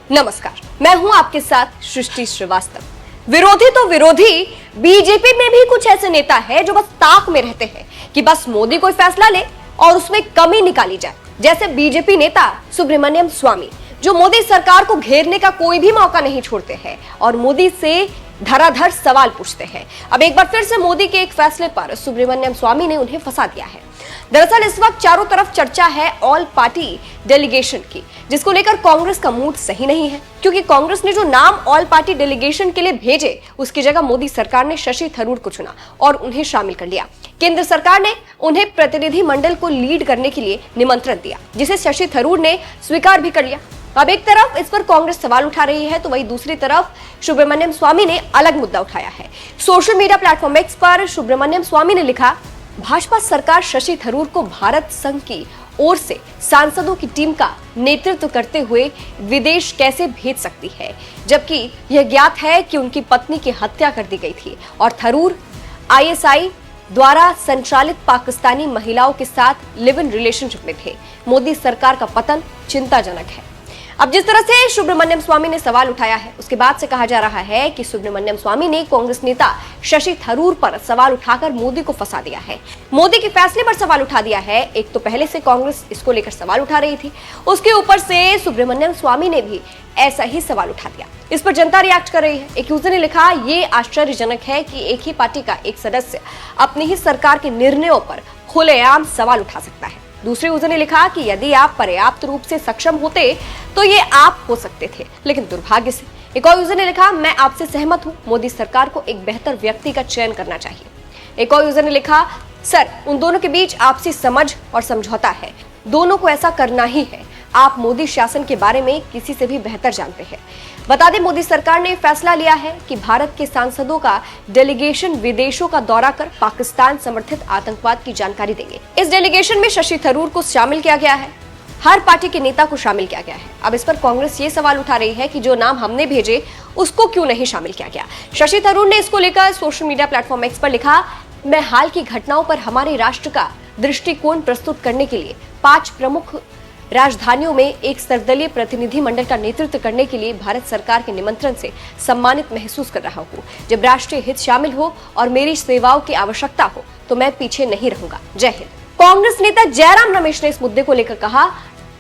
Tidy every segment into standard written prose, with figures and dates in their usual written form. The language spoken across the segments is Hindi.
नमस्कार, मैं हूं आपके साथ सृष्टि श्रीवास्तव। विरोधी तो विरोधी, बीजेपी में भी कुछ ऐसे नेता हैं जो बस ताक में रहते हैं कि बस मोदी कोई फैसला ले और उसमें कमी निकाली जाए। जैसे बीजेपी नेता सुब्रमण्यम स्वामी, जो मोदी सरकार को घेरने का कोई भी मौका नहीं छोड़ते हैं और मोदी से धराधर सवाल पूछते हैं। अब एक बार फिर से मोदी के एक फैसले पर सुब्रमण्यम स्वामी ने उन्हें फंसा दिया है। दरअसल इस वक्त चारों तरफ चर्चा है ऑल पार्टी डेलीगेशन की, जिसको लेकर कांग्रेस का मूड सही नहीं है, क्योंकि कांग्रेस ने जो नाम ऑल पार्टी डेलीगेशन के लिए भेजे, उसकी जगह मोदी सरकार ने शशि थरूर को चुना और उन्हें शामिल कर लिया। केंद्र सरकार ने उन्हें प्रतिनिधि मंडल को लीड करने के लिए निमंत्रण दिया, जिसे शशि थरूर ने स्वीकार भी कर लिया। अब एक तरफ इस पर कांग्रेस सवाल उठा रही है, तो वहीं दूसरी तरफ सुब्रमण्यम स्वामी ने अलग मुद्दा उठाया है। सोशल मीडिया प्लेटफॉर्म एक्स पर सुब्रमण्यम स्वामी ने लिखा, भाजपा सरकार शशि थरूर को भारत संघ की ओर से सांसदों की टीम का नेतृत्व करते हुए विदेश कैसे भेज सकती है, जबकि यह ज्ञात है कि उनकी पत्नी की हत्या कर दी गई थी और थरूर आईएसआई द्वारा संचालित पाकिस्तानी महिलाओं के साथ लिव इन रिलेशनशिप में थे। मोदी सरकार का पतन चिंताजनक है। अब जिस तरह से सुब्रमण्यम स्वामी ने सवाल उठाया है, उसके बाद से कहा जा रहा है कि सुब्रमण्यम स्वामी ने कांग्रेस नेता शशि थरूर पर सवाल उठाकर मोदी को फंसा दिया है, मोदी के फैसले पर सवाल उठा दिया है। एक तो पहले से कांग्रेस इसको लेकर सवाल उठा रही थी, उसके ऊपर से सुब्रमण्यम स्वामी ने भी ऐसा ही सवाल उठा दिया। इस पर जनता रिएक्ट कर रही है। एक यूजर ने लिखा, ये आश्चर्यजनक है कि एक ही पार्टी का एक सदस्य अपनी ही सरकार के निर्णयों पर खुलेआम सवाल उठा सकता है। दूसरे यूजर ने लिखा कि यदि आप पर्याप्त रूप से सक्षम होते तो ये आप हो सकते थे, लेकिन दुर्भाग्य से। एक और यूजर ने लिखा, मैं आपसे सहमत हूं, मोदी सरकार को एक बेहतर व्यक्ति का चयन करना चाहिए। एक और यूजर ने लिखा, सर उन दोनों के बीच आपसी समझ और समझौता है, दोनों को ऐसा करना ही है। आप मोदी शासन के बारे में किसी से भी बेहतर जानते हैं। बता दें, मोदी सरकार ने फैसला लिया है कि भारत के सांसदों का डेलीगेशन विदेशों का दौरा कर पाकिस्तान समर्थित आतंकवाद की जानकारी देंगे। इस डेलीगेशन में शशि थरूर को शामिल किया गया है, हर पार्टी के नेता को शामिल किया गया है। अब इस पर कांग्रेस ये सवाल उठा रही है कि जो नाम हमने भेजे उसको क्यों नहीं शामिल किया गया। शशि थरूर ने इसको लेकर सोशल मीडिया प्लेटफॉर्म एक्स पर लिखा, मैं हाल की घटनाओं पर हमारे राष्ट्र का दृष्टिकोण प्रस्तुत करने के लिए 5 प्रमुख राजधानियों में एक सर्वदलीय प्रतिनिधि मंडल का नेतृत्व करने के लिए भारत सरकार के निमंत्रण से सम्मानित महसूस कर रहा हूँ। जब राष्ट्रीय हित शामिल हो और मेरी सेवाओं की आवश्यकता हो तो मैं पीछे नहीं रहूंगा। जय हिंद। कांग्रेस नेता जयराम रमेश ने इस मुद्दे को लेकर कहा,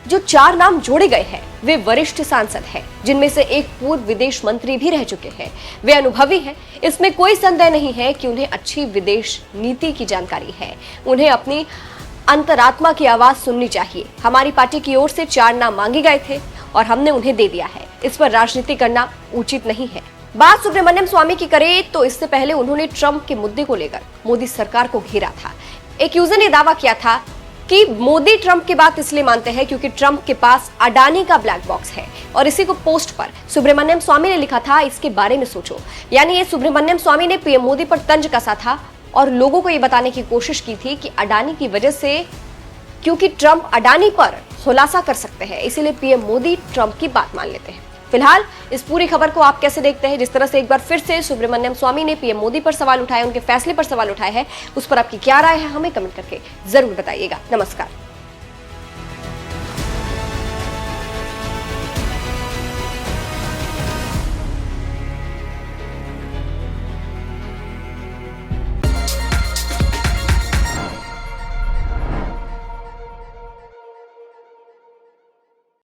जो 4 नाम जोड़े गए हैं वे वरिष्ठ सांसद हैं, जिनमें से एक पूर्व विदेश मंत्री भी रह चुके हैं। वे अनुभवी हैं, इसमें कोई संदेह नहीं है कि उन्हें अच्छी विदेश नीति की जानकारी है। उन्हें अपनी अंतरात्मा की आवाज सुननी चाहिए। हमारी पार्टी की ओर से 4 नाम मांगे गए थे और हमने उन्हें दे दिया है। इस पर राजनीति करना उचित नहीं है। बात सुब्रमण्यम स्वामी की करें तो इससे पहले उन्होंने ट्रंप के मुद्दे को लेकर मोदी सरकार को घेरा था। एक यूजर ने दावा किया था कि मोदी ट्रंप की बात इसलिए मानते हैं क्योंकि ट्रंप के पास अडानी का ब्लैक बॉक्स है, और इसी को पोस्ट पर सुब्रमण्यम स्वामी ने लिखा था, इसके बारे में सोचो। यानी ये सुब्रमण्यम स्वामी ने पीएम मोदी पर तंज कसा था और लोगों को ये बताने की कोशिश की थी कि अडानी की वजह से, क्योंकि ट्रंप अडानी पर खुलासा कर सकते हैं, इसीलिए पीएम मोदी ट्रंप की बात मान लेते हैं। फिलहाल इस पूरी खबर को आप कैसे देखते हैं? जिस तरह से एक बार फिर से सुब्रमण्यम स्वामी ने पीएम मोदी पर सवाल उठाए, उनके फैसले पर सवाल उठाए हैं, उस पर आपकी क्या राय है, हमें कमेंट करके जरूर बताइएगा। नमस्कार।